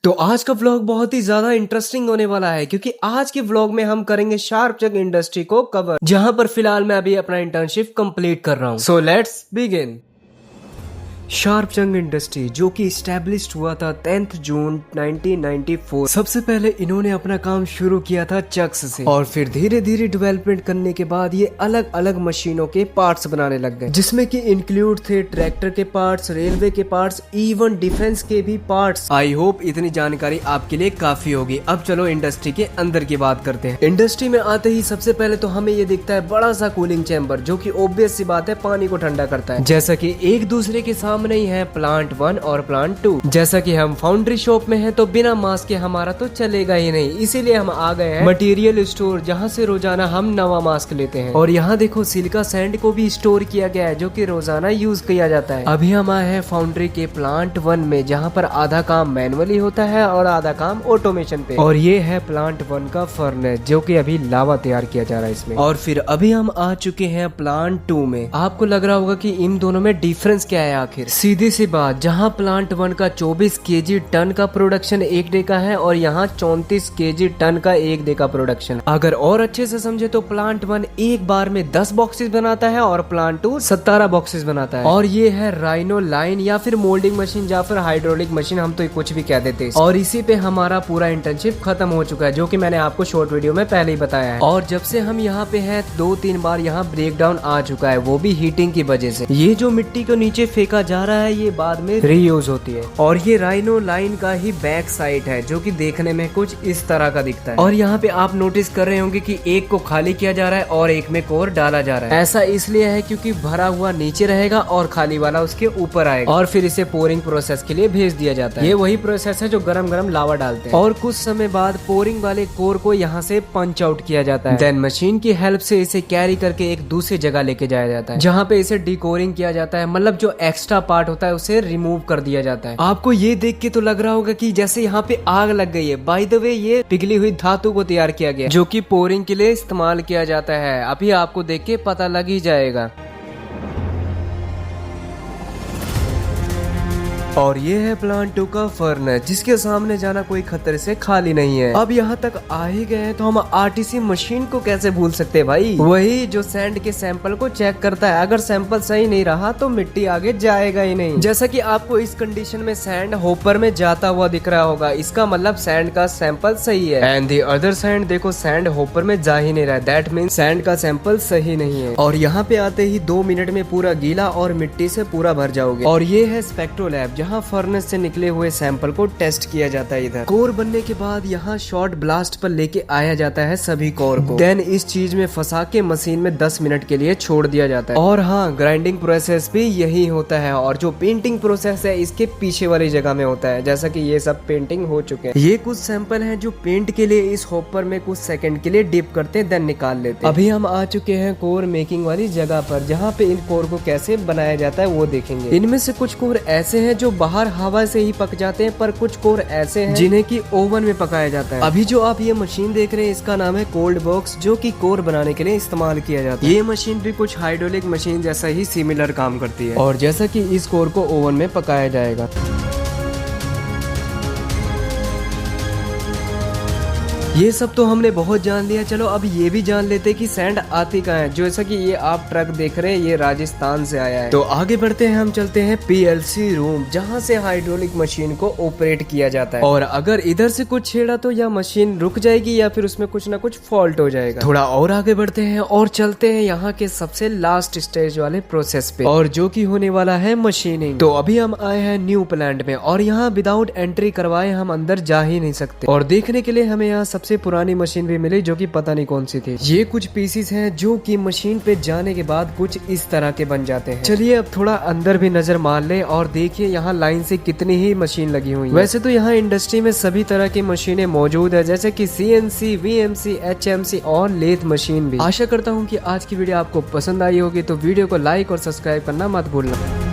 तो आज का व्लॉग बहुत ही ज्यादा इंटरेस्टिंग होने वाला है क्योंकि आज के व्लॉग में हम करेंगे शार्प चक इंडस्ट्री को कवर, जहां पर फिलहाल मैं अभी अपना इंटर्नशिप कंप्लीट कर रहा हूं। So let's begin. शार्प चंग इंडस्ट्री जो कि स्टैब्लिश्ड हुआ था 10 जून 1994। सबसे पहले इन्होंने अपना काम शुरू किया था चक्स से और फिर धीरे धीरे डेवलपमेंट करने के बाद ये अलग अलग मशीनों के पार्ट्स बनाने लग गए, जिसमें कि इंक्लूड थे ट्रैक्टर के पार्ट्स, रेलवे के पार्ट्स, इवन डिफेंस के भी पार्ट्स। आई होप इतनी जानकारी आपके लिए काफी होगी। अब चलो इंडस्ट्री के अंदर की बात करते हैं। इंडस्ट्री में आते ही सबसे पहले तो हमें ये दिखता है बड़ा सा कूलिंग चैम्बर, जो कि ऑब्वियस सी बात है पानी को ठंडा करता है। जैसा कि एक दूसरे के सामने नहीं है प्लांट 1 और प्लांट 2। जैसा कि हम फाउंड्री शॉप में हैं तो बिना मास्क के हमारा तो चलेगा ही नहीं, इसीलिए हम आ गए हैं मटेरियल स्टोर, जहां से रोजाना हम नवा मास्क लेते हैं। और यहाँ देखो सिलिका सैंड को भी स्टोर किया गया है जो कि रोजाना यूज किया जाता है। अभी हम आए हैं फाउंड्री के प्लांट 1 में, जहाँ पर आधा काम मैनुअली होता है और आधा काम ऑटोमेशन पे। और ये है प्लांट 1 का फर्नेस, जो कि अभी लावा तैयार किया जा रहा है इसमें। और फिर अभी हम आ चुके हैं प्लांट 2 में। आपको लग रहा होगा कि इन दोनों में डिफरेंस क्या है आखिर। सीधी सी बात, जहां प्लांट 1 का 24 केजी टन का प्रोडक्शन एक डे का है और यहाँ 34 केजी टन का एक डे का प्रोडक्शन। अगर और अच्छे से समझे तो प्लांट 1 एक बार में 10 बॉक्सेस बनाता है और प्लांट 2 17 बॉक्सेस बनाता है। और ये है राइनो लाइन या फिर मोल्डिंग मशीन या फिर हाइड्रोलिक मशीन, हम तो कुछ भी कह देते हैं। और इसी पे हमारा पूरा इंटर्नशिप खत्म हो चुका है, जो कि मैंने आपको शॉर्ट वीडियो में पहले ही बताया है। और जब से हम यहाँ पे हैं 2-3 बार यहाँ ब्रेक डाउन आ चुका है, वो भी हीटिंग की वजह से। ये जो मिट्टी को नीचे फेंका जा रहा है ये बाद में रीयूज होती है। और ये राइनो लाइन का ही बैक साइड है, जो कि देखने में कुछ इस तरह का दिखता है। और यहाँ पे आप नोटिस कर रहे होंगे कि एक को खाली किया जा रहा है और एक में कोर डाला जा रहा है। ऐसा इसलिए है क्योंकि भरा हुआ नीचे रहेगा और खाली वाला उसके ऊपर आएगा और फिर इसे पोरिंग प्रोसेस के लिए भेज दिया जाता है। ये वही प्रोसेस है जो गरम गरम लावा डालते हैं। और कुछ समय बाद पोरिंग वाले कोर को यहाँ से पंच आउट किया जाता है। देन मशीन की हेल्प से इसे कैरी करके एक दूसरी जगह लेके जाया जाता है, जहाँ पे इसे डिकोरिंग किया जाता है, मतलब जो एक्स्ट्रा पार्ट होता है उसे रिमूव कर दिया जाता है। आपको ये देख के तो लग रहा होगा कि जैसे यहाँ पे आग लग गई है। बाय द वे ये पिघली हुई धातु को तैयार किया गया, जो कि पोरिंग के लिए इस्तेमाल किया जाता है। अभी आपको देख के पता लग ही जाएगा। और ये है प्लांट 2 का फर्नेस, जिसके सामने जाना कोई खतरे से खाली नहीं है। अब यहाँ तक आ ही गए हैं तो हम आरटीसी मशीन को कैसे भूल सकते हैं भाई। वही जो सैंड के सैंपल को चेक करता है, अगर सैंपल सही नहीं रहा तो मिट्टी आगे जाएगा ही नहीं। जैसा कि आपको इस कंडीशन में सैंड होपर में जाता हुआ दिख रहा होगा, इसका मतलब सैंड का सैंपल सही है। एंड दी अदर सैंड देखो सैंड होपर में जा ही नहीं रहा है, दैट मीन्स सैंड का सैंपल सही नहीं है। और यहाँ पे आते ही 2 मिनट में पूरा गीला और मिट्टी से पूरा भर जाओगे। और ये है स्पेक्ट्रो लैब, जहाँ फर्नेस से निकले हुए सैंपल को टेस्ट किया जाता है। इधर कोर बनने के बाद यहाँ शॉर्ट ब्लास्ट पर लेके आया जाता है सभी कोर को। देन इस चीज में फंसा के मशीन में 10 मिनट के लिए छोड़ दिया जाता है। और हाँ, ग्राइंडिंग प्रोसेस भी यही होता है। और जो पेंटिंग प्रोसेस है इसके पीछे वाली जगह में होता है, जैसा कि ये सब पेंटिंग हो चुके हैं। ये कुछ सैंपल हैं जो पेंट के लिए इस होपर में कुछ सेकंड के लिए डिप करते हैं, देन निकाल लेते हैं। अभी हम आ चुके हैं कोर मेकिंग वाली जगह पर, जहाँ पे इन कोर को कैसे बनाया जाता है वो देखेंगे। इनमें से कुछ कोर ऐसे हैं जो बाहर हवा से ही पक जाते हैं, पर कुछ कोर ऐसे हैं जिन्हें कि ओवन में पकाया जाता है। अभी जो आप ये मशीन देख रहे हैं इसका नाम है कोल्ड बॉक्स, जो कि कोर बनाने के लिए इस्तेमाल किया जाता है। ये मशीन भी कुछ हाइड्रोलिक मशीन जैसा ही सिमिलर काम करती है। और जैसा कि इस कोर को ओवन में पकाया जाएगा। ये सब तो हमने बहुत जान लिया, चलो अब ये भी जान लेते कि सैंड आती कहाँ है। जैसा कि ये आप ट्रक देख रहे हैं ये राजस्थान से आया है। तो आगे बढ़ते हैं, हम चलते हैं पीएलसी रूम, जहाँ से हाइड्रोलिक मशीन को ऑपरेट किया जाता है। और अगर इधर से कुछ छेड़ा तो या मशीन रुक जाएगी या फिर उसमें कुछ ना कुछ फॉल्ट हो जाएगा। थोड़ा और आगे बढ़ते हैं और चलते हैं यहाँ के सबसे लास्ट स्टेज वाले प्रोसेस पे, और जो की होने वाला है मशीनिंग। तो अभी हम आए हैं न्यू प्लांट में और यहाँ विदाउट एंट्री करवाए हम अंदर जा ही नहीं सकते। और देखने के लिए हमें यहाँ सबसे पुरानी मशीन भी मिली, जो कि पता नहीं कौन सी थी। ये कुछ पीसेस हैं जो कि मशीन पे जाने के बाद कुछ इस तरह के बन जाते हैं। चलिए अब थोड़ा अंदर भी नजर मार ले और देखिए यहाँ लाइन से कितनी ही मशीन लगी हुई है। वैसे तो यहाँ इंडस्ट्री में सभी तरह की मशीनें मौजूद है, जैसे कि CNC, VMC, HMC और लेथ मशीन भी। आशा करता हूँ कि आज की वीडियो आपको पसंद आई होगी, तो वीडियो को लाइक और सब्सक्राइब करना मत भूलना।